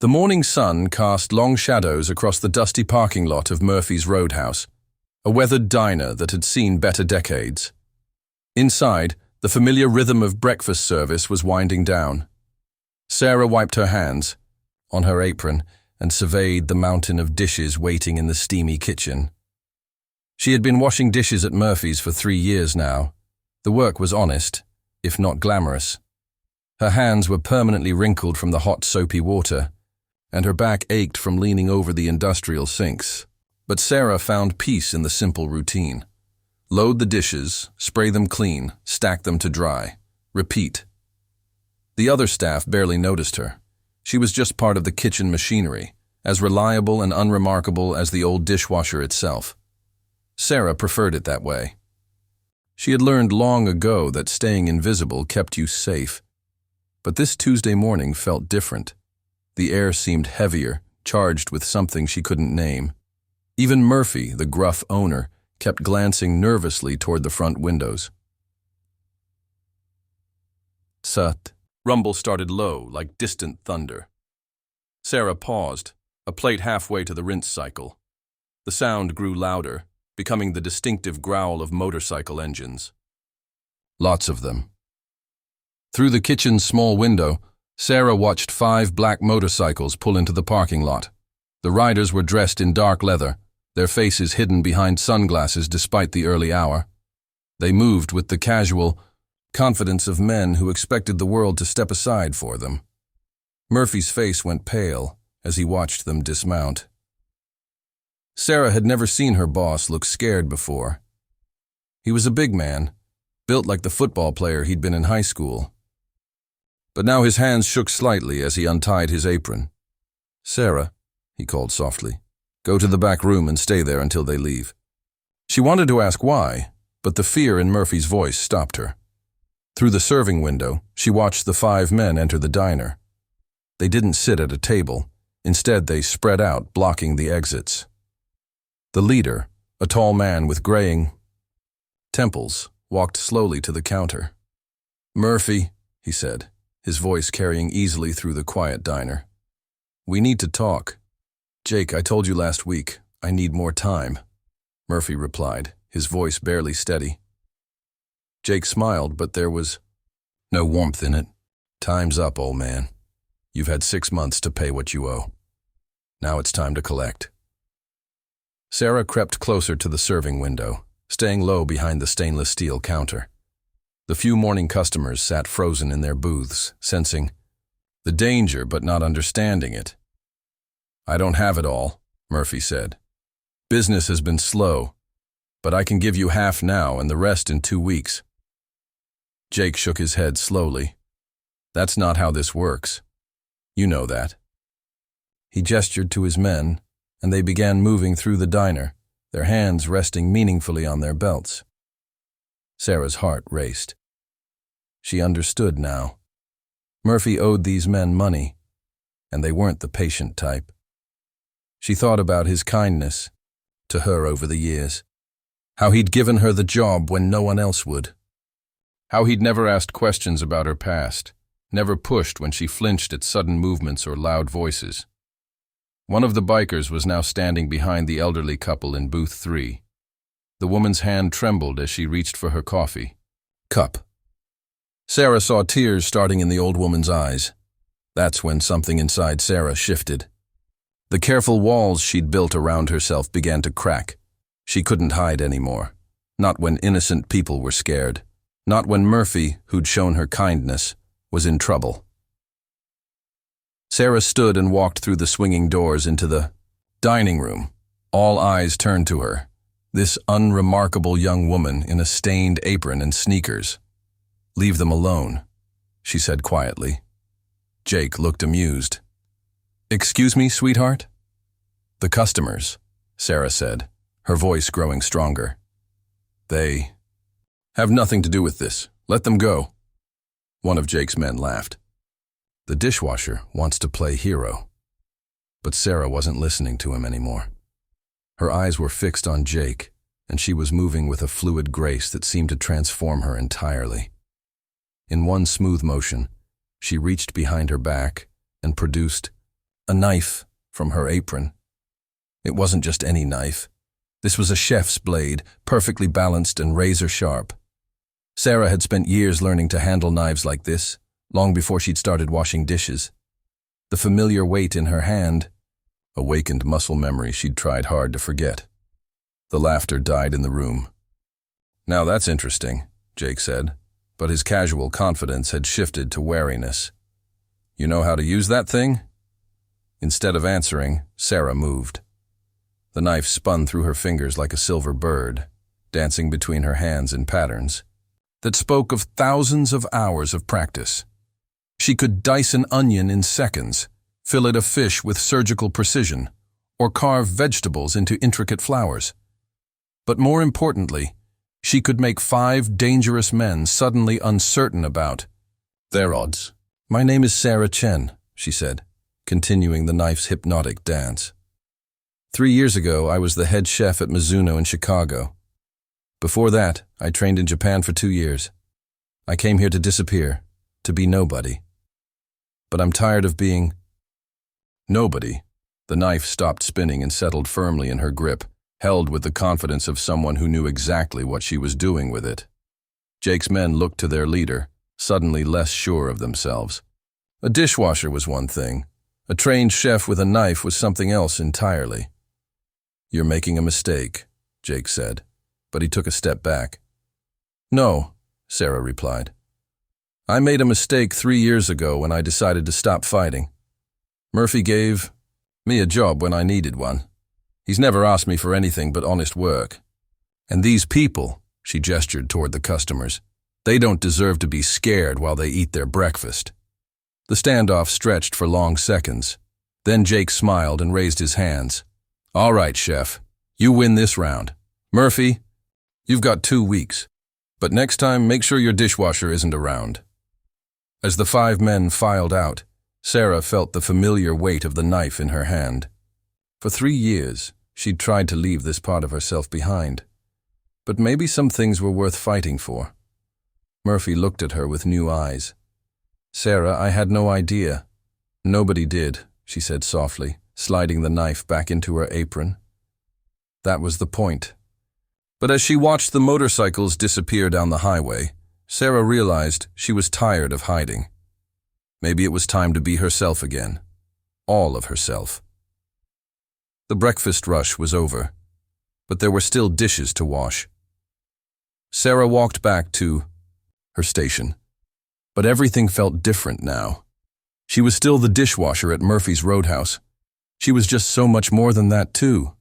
The morning sun cast long shadows across the dusty parking lot of Murphy's Roadhouse, a weathered diner that had seen better decades. Inside, the familiar rhythm of breakfast service was winding down. Sarah wiped her hands on her apron and surveyed the mountain of dishes waiting in the steamy kitchen. She had been washing dishes at Murphy's for 3 years now. The work was honest, if not glamorous. Her hands were permanently wrinkled from the hot, soapy water, and her back ached from leaning over the industrial sinks. But Sarah found peace in the simple routine. Load the dishes, spray them clean, stack them to dry. Repeat. The other staff barely noticed her. She was just part of the kitchen machinery, as reliable and unremarkable as the old dishwasher itself. Sarah preferred it that way. She had learned long ago that staying invisible kept you safe. But this Tuesday morning felt different. The air seemed heavier, charged with something she couldn't name. Even Murphy, the gruff owner, kept glancing nervously toward the front windows. Sut. Rumble started low, like distant thunder. Sarah paused, a plate halfway to the rinse cycle. The sound grew louder, becoming the distinctive growl of motorcycle engines. Lots of them. Through the kitchen's small window, Sarah watched 5 black motorcycles pull into the parking lot. The riders were dressed in dark leather, their faces hidden behind sunglasses despite the early hour. They moved with the casual confidence of men who expected the world to step aside for them. Murphy's face went pale as he watched them dismount. Sarah had never seen her boss look scared before. He was a big man, built like the football player he'd been in high school. But now his hands shook slightly as he untied his apron. "Sarah," he called softly, "go to the back room and stay there until they leave." She wanted to ask why, but the fear in Murphy's voice stopped her. Through the serving window, she watched the 5 men enter the diner. They didn't sit at a table. Instead, they spread out, blocking the exits. The leader, a tall man with graying temples, walked slowly to the counter. "Murphy," he said, his voice carrying easily through the quiet diner. "We need to talk." "Jake, I told you last week, I need more time," Murphy replied, his voice barely steady. Jake smiled, but there was no warmth in it. "Time's up, old man. You've had 6 months to pay what you owe. Now it's time to collect." Sarah crept closer to the serving window, staying low behind the stainless steel counter. The few morning customers sat frozen in their booths, sensing the danger but not understanding it. "I don't have it all," Murphy said. "Business has been slow, but I can give you half now and the rest in 2 weeks." Jake shook his head slowly. "That's not how this works. You know that." He gestured to his men, and they began moving through the diner, their hands resting meaningfully on their belts. Sarah's heart raced. She understood now. Murphy owed these men money, and they weren't the patient type. She thought about his kindness to her over the years, how he'd given her the job when no one else would, how he'd never asked questions about her past, never pushed when she flinched at sudden movements or loud voices. One of the bikers was now standing behind the elderly couple in booth 3. The woman's hand trembled as she reached for her coffee cup. Sarah saw tears starting in the old woman's eyes. That's when something inside Sarah shifted. The careful walls she'd built around herself began to crack. She couldn't hide anymore. Not when innocent people were scared. Not when Murphy, who'd shown her kindness, was in trouble. Sarah stood and walked through the swinging doors into the dining room. All eyes turned to her. This unremarkable young woman in a stained apron and sneakers. "Leave them alone," she said quietly. Jake looked amused. "Excuse me, sweetheart?" "The customers," Sarah said, her voice growing stronger. "They have nothing to do with this. Let them go." One of Jake's men laughed. "The dishwasher wants to play hero." But Sarah wasn't listening to him anymore. Her eyes were fixed on Jake, and she was moving with a fluid grace that seemed to transform her entirely. In one smooth motion, she reached behind her back and produced a knife from her apron. It wasn't just any knife. This was a chef's blade, perfectly balanced and razor-sharp. Sarah had spent years learning to handle knives like this, long before she'd started washing dishes. The familiar weight in her hand awakened muscle memory she'd tried hard to forget. The laughter died in the room. "Now that's interesting," Jake said, but his casual confidence had shifted to wariness. "You know how to use that thing?" Instead of answering, Sarah moved. The knife spun through her fingers like a silver bird, dancing between her hands in patterns that spoke of thousands of hours of practice. She could dice an onion in seconds, fillet a fish with surgical precision, or carve vegetables into intricate flowers. But more importantly, she could make 5 dangerous men suddenly uncertain about their odds. "My name is Sarah Chen," she said, continuing the knife's hypnotic dance. 3 years ago, I was the head chef at Mizuno in Chicago. Before that, I trained in Japan for 2 years. I came here to disappear, to be nobody. But I'm tired of being nobody. The knife stopped spinning and settled firmly in her grip, held with the confidence of someone who knew exactly what she was doing with it. Jake's men looked to their leader, suddenly less sure of themselves. A dishwasher was one thing. A trained chef with a knife was something else entirely. "You're making a mistake," Jake said, but he took a step back. "No," Sarah replied. "I made a mistake 3 years ago when I decided to stop fighting. Murphy gave me a job when I needed one. He's never asked me for anything but honest work. And these people," she gestured toward the customers, "they don't deserve to be scared while they eat their breakfast." The standoff stretched for long seconds. Then Jake smiled and raised his hands. "All right, chef, you win this round. Murphy, you've got 2 weeks. But next time, make sure your dishwasher isn't around." As the 5 men filed out, Sarah felt the familiar weight of the knife in her hand. For 3 years, she'd tried to leave this part of herself behind. But maybe some things were worth fighting for. Murphy looked at her with new eyes. "Sarah, I had no idea." "Nobody did," she said softly, sliding the knife back into her apron. That was the point. But as she watched the motorcycles disappear down the highway, Sarah realized she was tired of hiding. Maybe it was time to be herself again. All of herself. The breakfast rush was over, but there were still dishes to wash. Sarah walked back to her station, but everything felt different now. She was still the dishwasher at Murphy's Roadhouse. She was just so much more than that, too.